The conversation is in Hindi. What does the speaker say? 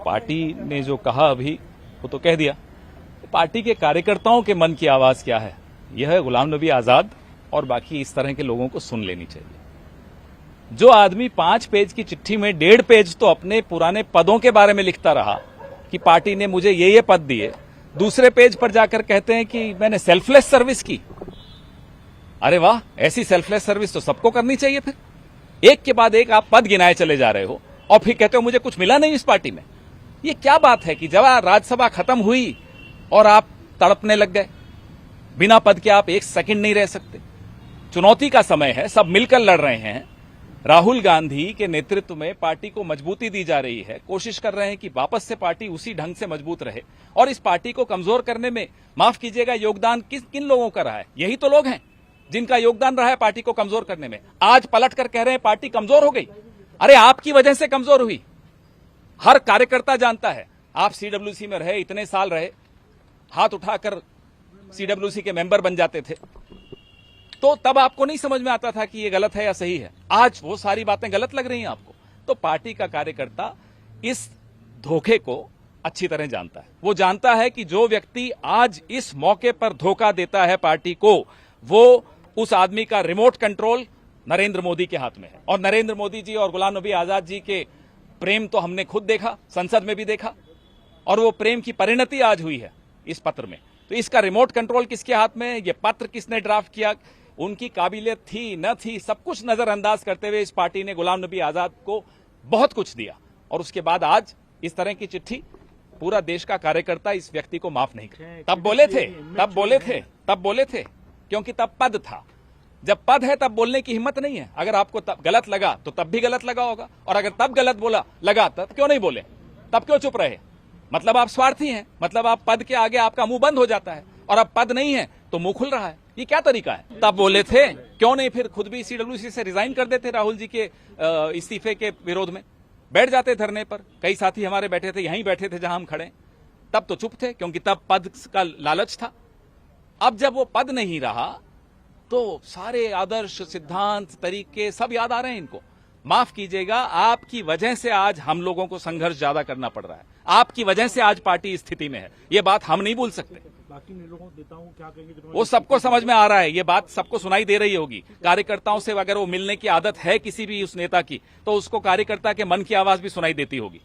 पार्टी ने जो कहा अभी वो तो कह दिया। पार्टी के कार्यकर्ताओं के मन की आवाज क्या है, यह है गुलाम नबी आजाद और बाकी इस तरह के लोगों को सुन लेनी चाहिए। जो आदमी 5 पेज की चिट्ठी में 1.5 पेज तो अपने पुराने पदों के बारे में लिखता रहा कि पार्टी ने मुझे ये पद दिए, दूसरे पेज पर जाकर कहते हैं कि मैंने सेल्फलेस सर्विस की। अरे वाह, ऐसी सेल्फलेस सर्विस तो सबको करनी चाहिए। फिर एक के बाद एक आप पद गिनाए चले जा रहे हो और फिर कहते हो मुझे कुछ मिला नहीं इस पार्टी में। ये क्या बात है कि जब राज्यसभा खत्म हुई और आप तड़पने लग गए, बिना पद के आप एक सेकंड नहीं रह सकते। चुनौती का समय है, सब मिलकर लड़ रहे हैं। राहुल गांधी के नेतृत्व में पार्टी को मजबूती दी जा रही है, कोशिश कर रहे हैं कि वापस से पार्टी उसी ढंग से मजबूत रहे। और इस पार्टी को कमजोर करने में, माफ कीजिएगा, योगदान किन लोगों का रहा है? यही तो लोग हैं जिनका योगदान रहा है पार्टी को कमजोर करने में। आज पलट कर कह रहे हैं पार्टी कमजोर हो गई। अरे आपकी वजह से कमजोर हुई, हर कार्यकर्ता जानता है। आप सीडब्ल्यूसी में रहे, इतने साल रहे, हाथ उठाकर सीडब्ल्यूसी के मेंबर बन जाते थे, तो तब आपको नहीं समझ में आता था कि ये गलत है या सही है। आज वो सारी बातें गलत लग रही हैं आपको। तो पार्टी का कार्यकर्ता इस धोखे को अच्छी तरह जानता है। वो जानता है कि जो व्यक्ति आज इस मौके पर धोखा देता है पार्टी को, वो उस आदमी का रिमोट कंट्रोल नरेंद्र मोदी के हाथ में है। और नरेंद्र मोदी जी और गुलाम नबी आजाद जी के प्रेम तो हमने खुद देखा, संसद में भी देखा, और वो प्रेम की परिणति आज हुई है इस पत्र में। तो इसका रिमोट कंट्रोल किसके हाथ में है, ये पत्र किसने ड्राफ्ट किया, उनकी काबिलियत थी न थी, सब कुछ नजरअंदाज करते हुए इस पार्टी ने गुलाम नबी आजाद को बहुत कुछ दिया। और उसके बाद आज इस तरह की चिट्ठी, पूरा देश का कार्यकर्ता इस व्यक्ति को माफ नहीं कर। तब बोले थे क्योंकि तब पद था। जब पद है तब बोलने की हिम्मत नहीं है। अगर आपको तब गलत लगा तो तब भी गलत लगा होगा, और अगर तब गलत लगा तब क्यों नहीं बोले, तब क्यों चुप रहे? मतलब आप स्वार्थी हैं, मतलब आप पद के आगे आपका मुंह बंद हो जाता है, और अब पद नहीं है तो मुंह खुल रहा है। ये क्या तरीका है? तब बोले थे, क्यों नहीं फिर खुद भी सीडब्ल्यूसी से रिजाइन कर देते? राहुल जी के इस्तीफे के विरोध में बैठ जाते धरने पर। कई साथी हमारे बैठे थे, यहीं बैठे थे जहां हम खड़े। तब तो चुप थे क्योंकि तब पद का लालच था। अब जब वो पद नहीं रहा तो सारे आदर्श, सिद्धांत, तरीके सब याद आ रहे हैं इनको। माफ कीजिएगा, आपकी वजह से आज हम लोगों को संघर्ष ज्यादा करना पड़ रहा है। आपकी वजह से आज पार्टी इस स्थिति में है। ये बात हम नहीं भूल सकते। बाकी लोगों को देता हूं, क्या कहेंगे? वो सबको समझ में आ रहा है, ये बात सबको सुनाई दे रही होगी। कार्यकर्ताओं से अगर वो मिलने की आदत है किसी भी उस नेता की, तो उसको कार्यकर्ता के मन की आवाज भी सुनाई देती होगी।